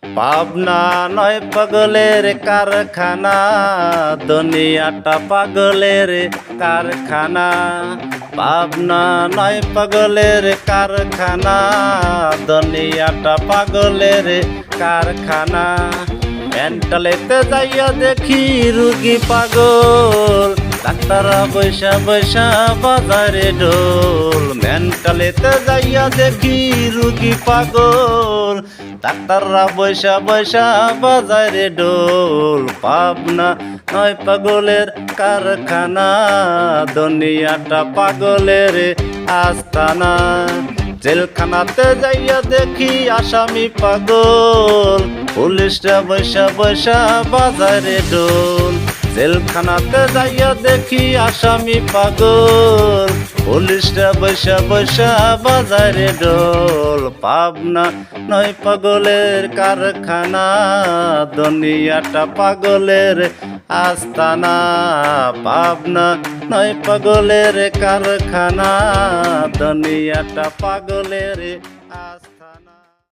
পাবনা নয় পাগলের কারখানা, দুনিয়াটা পাগলের কারখানা। পাবনা নয় পাগলের কারখানা, দুনিয়াটা পাগলের কারখানা। মেন্টালেতে যাইয়া দেখি রুগী পাগল, ডাক্তাররা বৈশা বৈশা বাজারে ঢোল। মেন্টালেতে যাইয়া দেখি রুগী পাগল, ডাক্তাররা বৈশা বৈশা বাজারে ঢোল। পাবনা নয় পাগলের কারখানা, দুনিয়াটা পাগলের আস্তানা। জেলখানাতে যাইয়া দেখি আসামি পাগল, পুলিশরা বৈশা বৈশা বাজারে ঢোল। জেলখানাতে যাইয়া দেখি আসামি পাগল, পুলিশরা বৈশা বৈশা বাজারে ঢোল। পাবনা নয় পাগলের কারখানা, দুনিয়াটা পাগলের আস্তানা। পাবনা নয় পাগলের কারখানা, দুনিয়াটা পাগলের